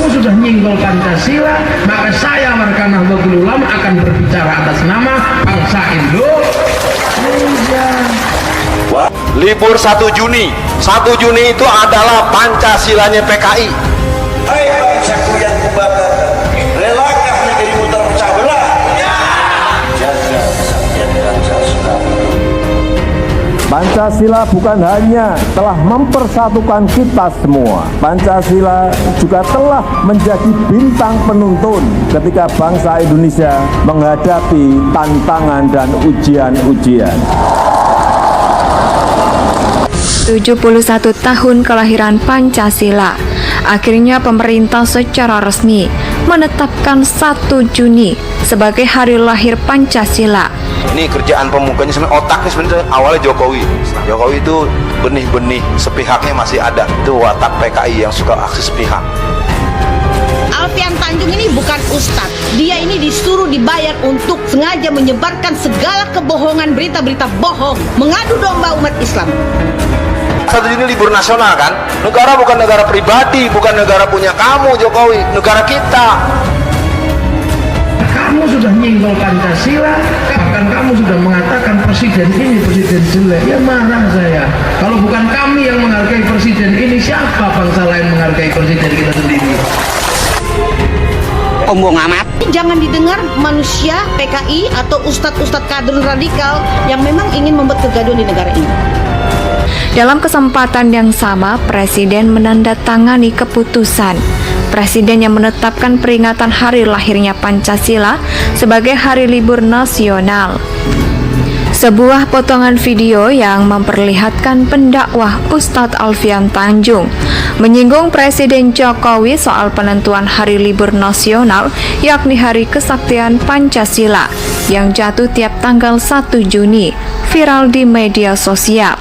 kamu sudah nyinggol Pancasila, maka saya Warga Nahdlatul Ulama akan berbicara atas nama bangsa Indonesia. Libur 1 Juni. 1 Juni itu adalah Pancasilanya PKI. Hai bangsaku yang kubanggakan, relakah negerimu terpecah belah? Jaga kesatuan bangsa Soekarno. Pancasila bukan hanya telah mempersatukan kita semua, Pancasila juga telah menjadi bintang penuntun ketika bangsa Indonesia menghadapi tantangan dan ujian-ujian. 71 tahun kelahiran Pancasila. Akhirnya pemerintah secara resmi menetapkan 1 Juni sebagai hari lahir Pancasila. Ini kerjaan pemukanya sebenarnya, otaknya sebenarnya awalnya Jokowi. Jokowi itu benih-benih sepihaknya masih ada. Itu watak PKI yang suka aksi sepihak. Alfian Tanjung ini bukan ustadz. Dia ini disuruh dibayar untuk sengaja menyebarkan segala kebohongan, berita-berita bohong, mengadu domba umat Islam. 1 Juni libur nasional kan? Negara bukan negara pribadi, bukan negara punya kamu Jokowi, negara kita. Kamu sudah nyinggol Pancasila, bahkan kamu sudah mengatakan presiden ini presiden jelek. Ya marah saya. Kalau bukan kami yang menghargai presiden ini, siapa bangsa lain menghargai presiden kita sendiri? Ombong amat. Jangan didengar manusia PKI atau ustadz-ustadz kader radikal yang memang ingin membuat kegaduhan di negara ini. Dalam kesempatan yang sama, Presiden menandatangani keputusan. Presiden yang menetapkan peringatan hari lahirnya Pancasila sebagai hari libur nasional. Sebuah potongan video yang memperlihatkan pendakwah Ustadz Alfian Tanjung menyinggung Presiden Jokowi soal penentuan hari libur nasional, yakni Hari Kesaktian Pancasila yang jatuh tiap tanggal 1 Juni, viral di media sosial.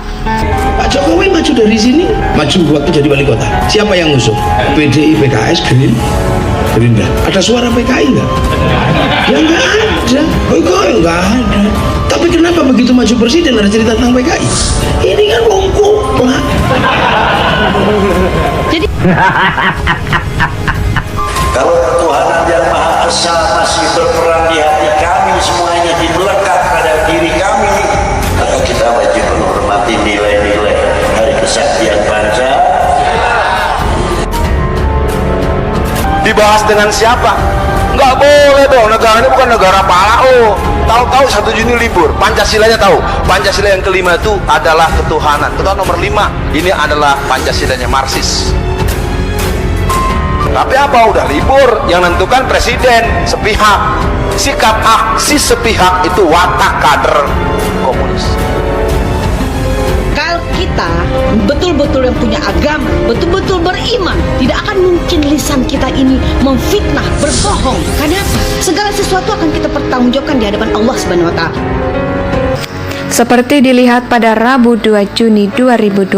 Pak Jokowi maju dari sini, maju waktu jadi wali kota. Siapa yang ngusung? PDI, PKS, Gerindra. Ada suara PKI nggak? Ya nggak ada. Oh nggak ada. Tapi kenapa begitu maju presiden ada cerita tentang PKI? Ini kan wong kuplak. Jadi Kalau ketuhanan yang Maha Esa masih berperan di hati kami, semuanya dimelekat pada diri kami, maka kita wajib menghormati nilai-nilai Hari Kesaktian Bangsa. Dibahas dengan siapa? Nggak boleh dong, negara ini bukan negara palao. Tahu-tahu 1 Juni libur, Pancasilanya tahu. Pancasila yang kelima itu adalah ketuhanan. Ketuhanan nomor 5, ini adalah Pancasilanya Marxis. Tapi apa, udah libur, yang nentukan presiden sepihak. Sikap aksi sepihak itu watak kader komunis. kalau kita betul-betul yang punya agama, betul-betul beriman, tidak akan mungkin lisan kita ini memfitnah, berbohong. Karena apa? Segala sesuatu akan kita pertanggungjawabkan di hadapan Allah Subhanahu wa Ta'ala. Seperti dilihat pada Rabu 2 Juni 2022,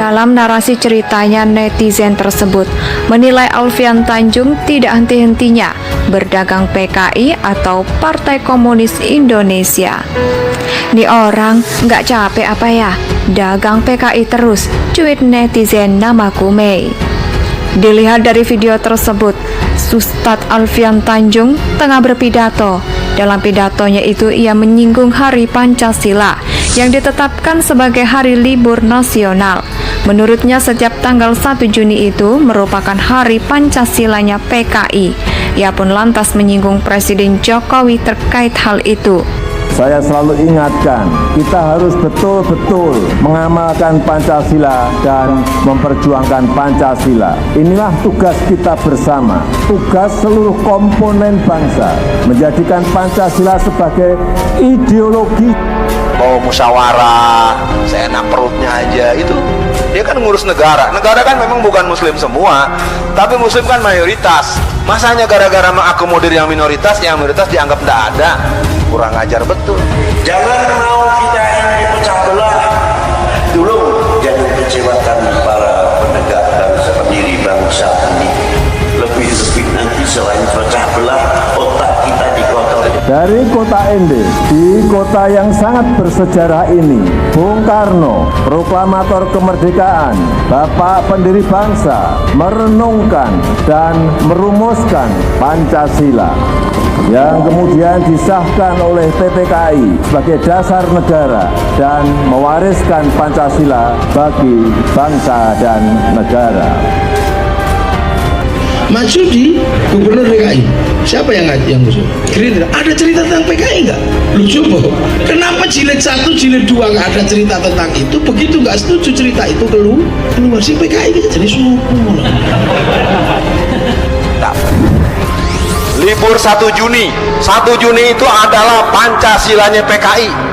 dalam narasi ceritanya netizen tersebut menilai Alfian Tanjung tidak henti-hentinya berdagang PKI atau Partai Komunis Indonesia. Nih orang nggak capek apa ya? Dagang PKI terus, cuit netizen namaku Mei. Dilihat dari video tersebut, Ustadz Alfian Tanjung tengah berpidato. Dalam pidatonya itu ia menyinggung Hari Pancasila yang ditetapkan sebagai hari libur nasional. Menurutnya setiap tanggal 1 Juni itu merupakan hari Pancasilanya PKI. Ia pun lantas menyinggung Presiden Jokowi terkait hal itu. Saya selalu ingatkan, kita harus betul-betul mengamalkan Pancasila dan memperjuangkan Pancasila. Inilah tugas kita bersama, tugas seluruh komponen bangsa, menjadikan Pancasila sebagai ideologi. Mau musyawarah, seenak perutnya aja, itu dia kan ngurus negara. Negara kan memang bukan muslim semua, tapi muslim kan mayoritas. Masanya gara-gara mengakomodir yang minoritas dianggap tidak ada. Kurang ajar betul. Jangan mau kita ini pecah belah. Dulu jangan kecewakan para penegak bangsa, pendiri bangsa ini. Lebih-lebih nanti selain pecah belah, otak kita dikotori. Dari kota Ende, di kota yang sangat bersejarah ini, Bung Karno, proklamator kemerdekaan, Bapak pendiri bangsa, merenungkan dan merumuskan Pancasila yang kemudian disahkan oleh PPKI sebagai dasar negara dan mewariskan Pancasila bagi bangsa dan negara. Maju di gubernur DKI, siapa yang ngusung? Gerindra. Ada cerita tentang PKI nggak? Lu coba, kenapa jilid 1, jilid 2 nggak ada cerita tentang itu? Begitu nggak setuju cerita itu keluar si PKI kita jadi suku. Libur 1 Juni. 1 Juni itu adalah Pancasilanya PKI.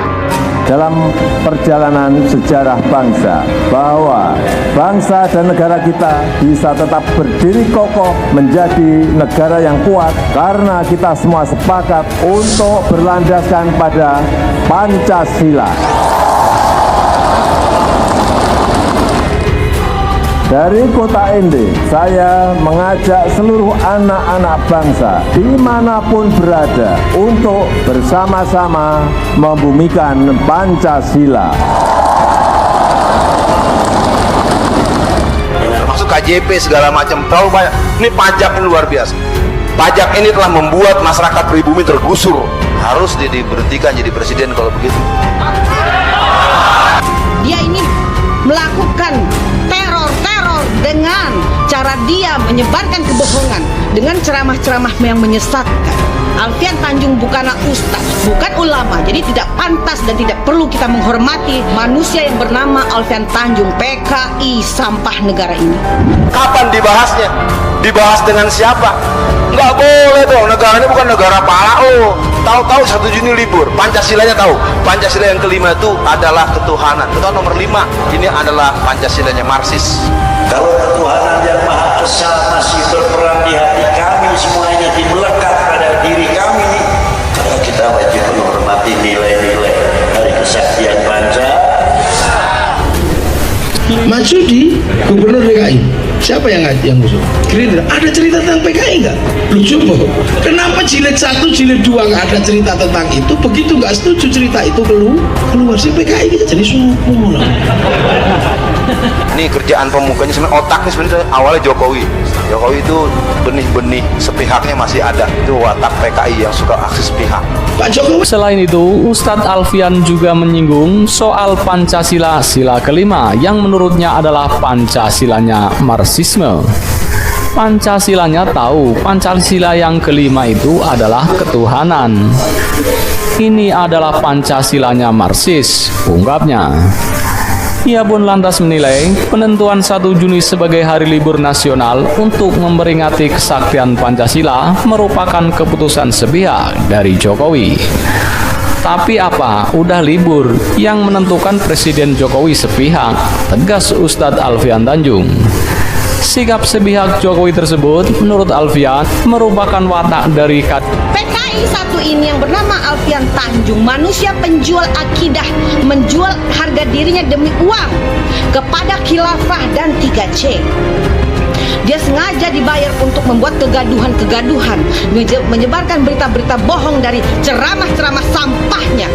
Dalam perjalanan sejarah bangsa, bahwa bangsa dan negara kita bisa tetap berdiri kokoh menjadi negara yang kuat karena kita semua sepakat untuk berlandaskan pada Pancasila. Dari kota Ende, saya mengajak seluruh anak-anak bangsa dimanapun berada untuk bersama-sama membumikan Pancasila. Termasuk KJP segala macam, terlalu banyak. Ini pajak ini luar biasa. Pajak ini telah membuat masyarakat pribumi tergusur. Harus diberhentikan jadi presiden kalau begitu. Dia ini melakukan teror dengan cara dia menyebarkan kebohongan dengan ceramah-ceramah yang menyesatkan. Alfian Tanjung bukanlah ustaz, bukan ulama, jadi tidak pantas dan tidak perlu kita menghormati manusia yang bernama Alfian Tanjung, PKI sampah negara ini. Kapan dibahasnya? Dibahas dengan siapa? Nggak boleh dong, negara ini bukan negara palao. Tahu-tahu 1 Juni libur, Pancasilanya tahu. Pancasila yang kelima itu adalah ketuhanan. Ketuhanan nomor 5, ini adalah Pancasilanya Marxis. Kalau ketuhanan yang Maha Esa masih berperan di hati kami, semuanya melekat pada diri kami, maka kita wajib menghormati nilai-nilai dari kesaktian bangsa. Maju di gubernur DKI, siapa yang ngusung? Gerindra. Ada cerita tentang PKI nggak? Lu coba, kenapa jilid 1, jilid 2 nggak ada cerita tentang itu? Begitu nggak setuju cerita itu keluar si PKI kita jadi suku. Ini kerjaan pemukanya sebenarnya, otaknya sebenarnya awalnya Jokowi. Jokowi itu benih-benih sepihaknya masih ada. Itu watak PKI yang suka aksi sepihak. Pak Jokowi. Selain itu, Ustadz Alfian juga menyinggung soal Pancasila sila kelima yang menurutnya adalah Pancasilanya Marxisme. Pancasilanya tahu Pancasila yang kelima itu adalah ketuhanan. Ini adalah Pancasilanya Marxis, ungkapnya. Ia pun lantas menilai penentuan 1 Juni sebagai hari libur nasional untuk memperingati kesaktian Pancasila merupakan keputusan sepihak dari Jokowi. Tapi apa, udah libur, yang menentukan Presiden Jokowi sepihak, tegas Ustadz Alfian Tanjung. Sikap sepihak Jokowi tersebut menurut Alfian merupakan watak dari PKI satu ini yang bernama Alfian Tanjung, manusia penjual akidah, menjual harga dirinya demi uang kepada khilafah dan 3C. Dia sengaja dibayar untuk membuat kegaduhan-kegaduhan, menyebarkan berita-berita bohong dari ceramah-ceramah sampahnya.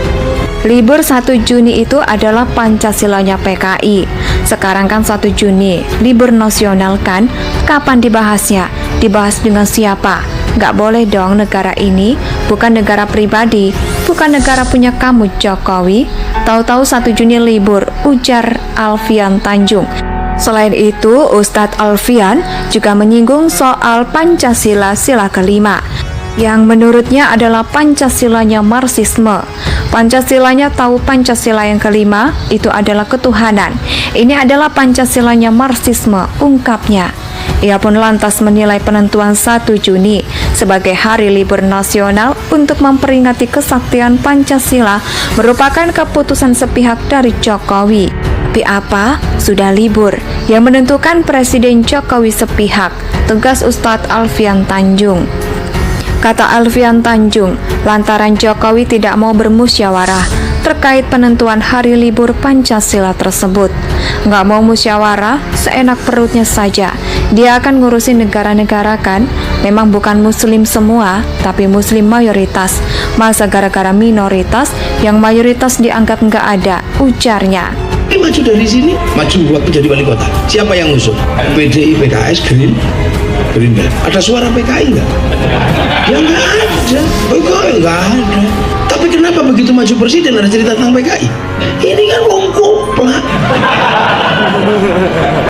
Libur 1 Juni itu adalah Pancasilanya PKI. Sekarang kan 1 Juni, libur nasional kan? Kapan dibahasnya? Dibahas dengan siapa? Nggak boleh dong, negara ini bukan negara pribadi, bukan negara punya kamu Jokowi. Tahu-tahu 1 Juni libur, ujar Alfian Tanjung. Selain itu, Ustadz Alfian juga menyinggung soal Pancasila sila kelima, yang menurutnya adalah Pancasilanya Marxisme. Pancasilanya tahu Pancasila yang kelima itu adalah ketuhanan. Ini adalah Pancasilanya Marxisme, ungkapnya. Ia pun lantas menilai penentuan 1 Juni sebagai hari libur nasional untuk memperingati kesaktian Pancasila merupakan keputusan sepihak dari Jokowi. Tapi apa? Sudah libur. Yang menentukan Presiden Jokowi sepihak, tegas Ustadz Alfian Tanjung. Kata Alfian Tanjung, lantaran Jokowi tidak mau bermusyawarah terkait penentuan hari libur Pancasila tersebut. Nggak mau musyawarah, seenak perutnya saja. Dia akan ngurusin negara-negara kan? Memang bukan muslim semua, tapi muslim mayoritas. Masa gara-gara minoritas yang mayoritas dianggap nggak ada, ujarnya. Ini maju dari sini, maju waktu jadi wali kota. Siapa yang ngusung? PDI, PKS, Gerindra. Ada suara PKI nggak? Ya nggak ada. Oh, nggak ada. Tapi kenapa begitu maju presiden ada cerita tentang PKI? Ini kan